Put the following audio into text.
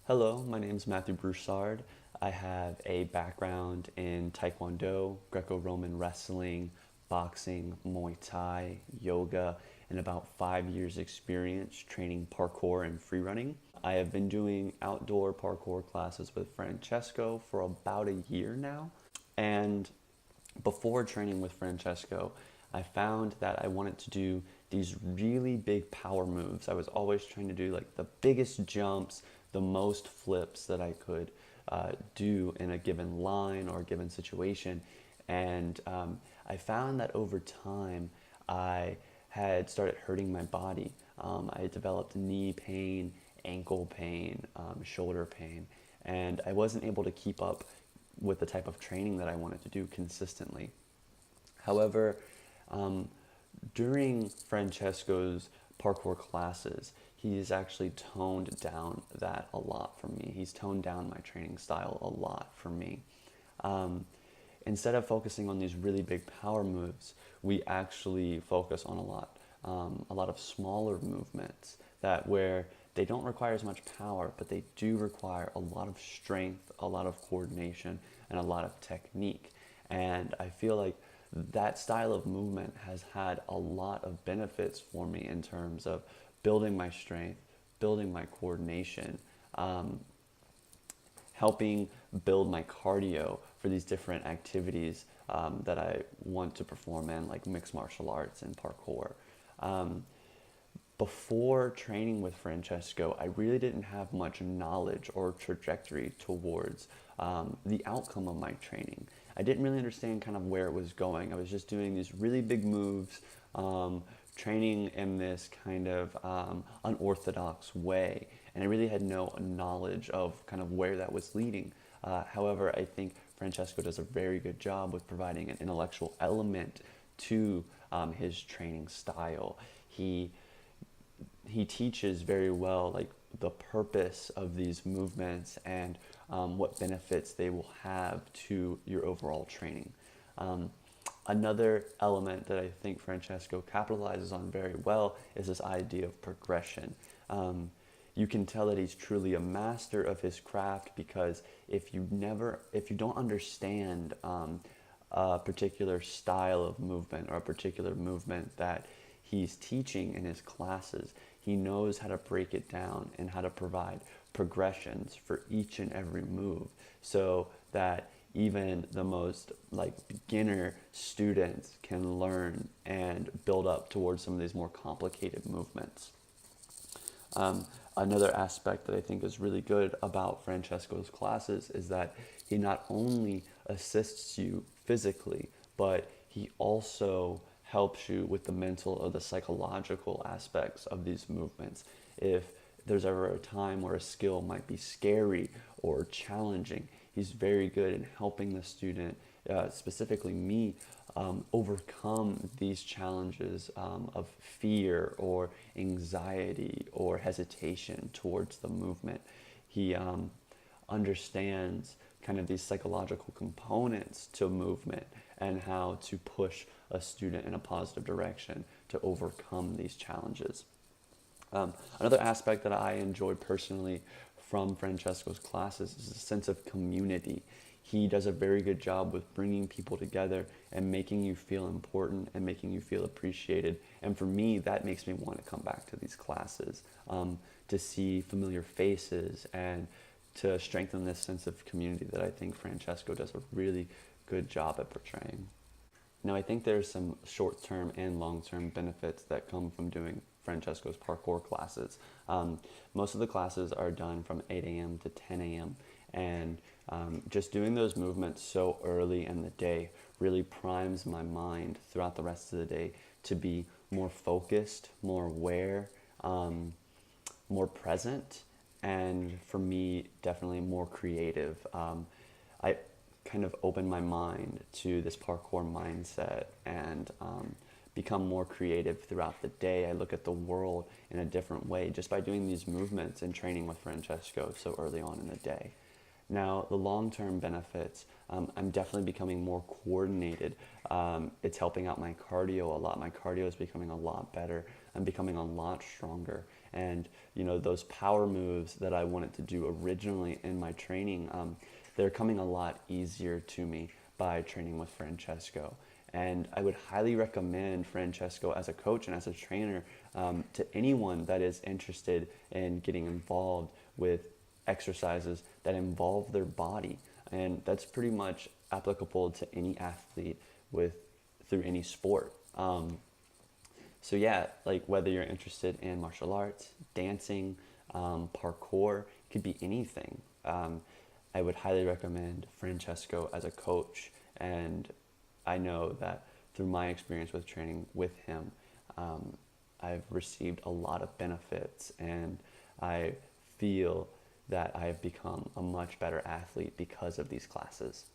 Hello, my name is Matthew Broussard. I have a background in Taekwondo, Greco-Roman wrestling, boxing, Muay Thai, yoga, and about 5 years experience training parkour and free running. I have been doing outdoor parkour classes with Francesco for about a year now. And before training with Francesco, I found that I wanted to do these really big power moves. I was always trying to do like the biggest jumps, the most flips that I could do in a given line or a given situation. And I found that over time, I had started hurting my body. I had developed knee pain, ankle pain, shoulder pain, and I wasn't able to keep up with the type of training that I wanted to do consistently. However, um, during Francesco's parkour classes, he's actually toned down that a lot for me. He's toned down my training style a lot for me. Um, Instead of focusing on these really big power moves, we actually focus on a lot of smaller movements that where they don't require as much power, but they do require a lot of strength, a lot of coordination, and a lot of technique. And I feel like that style of movement has had a lot of benefits for me in terms of building my strength, building my coordination, um, helping build my cardio for these different activities that I want to perform in, like mixed martial arts and parkour. Um, Before training with Francesco, I really didn't have much knowledge or trajectory towards the outcome of my training. I didn't really understand kind of where it was going. I was just doing these really big moves, training in this kind of unorthodox way, and I really had no knowledge of kind of where that was leading. However, I think Francesco does a very good job with providing an intellectual element to his training style. He teaches very well like the purpose of these movements and what benefits they will have to your overall training. Um, Another element that I think Francesco capitalizes on very well is this idea of progression. You can tell that he's truly a master of his craft because if you don't understand a particular style of movement or a particular movement that he's teaching in his classes, he knows how to break it down and how to provide progressions for each and every move so that even the most like beginner students can learn and build up towards some of these more complicated movements. Another aspect that I think is really good about Francesco's classes is that he not only assists you physically, but he also helps you with the mental or the psychological aspects of these movements. If there's ever a time where a skill might be scary or challenging, he's very good in helping the student, specifically me, overcome these challenges of fear or anxiety or hesitation towards the movement. He understands kind of these psychological components to movement and how to push a student in a positive direction to overcome these challenges. Another aspect that I enjoy personally from Francesco's classes is a sense of community. He does a very good job with bringing people together and making you feel important and making you feel appreciated. And for me, that makes me want to come back to these classes, to see familiar faces and to strengthen this sense of community that I think Francesco does a really good job at portraying. Now, I think there's some short-term and long-term benefits that come from doing Francesco's parkour classes. Most of the classes are done from 8 a.m. to 10 a.m. and just doing those movements so early in the day really primes my mind throughout the rest of the day to be more focused, more aware, more present, and for me, definitely more creative. I kind of open my mind to this parkour mindset and become more creative throughout the day. I look at the world in a different way just by doing these movements and training with Francesco so early on in the day. Now, the long-term benefits, I'm definitely becoming more coordinated. It's helping out my cardio a lot. My cardio is becoming a lot better. I'm becoming a lot stronger. And, those power moves that I wanted to do originally in my training, they're coming a lot easier to me by training with Francesco. And I would highly recommend Francesco as a coach and as a trainer to anyone that is interested in getting involved with exercises that involve their body. And that's pretty much applicable to any athlete through any sport. So yeah, like whether you're interested in martial arts, dancing, parkour, it could be anything. I would highly recommend Francesco as a coach, and I know that through my experience with training with him, I've received a lot of benefits, and I feel that I've become a much better athlete because of these classes.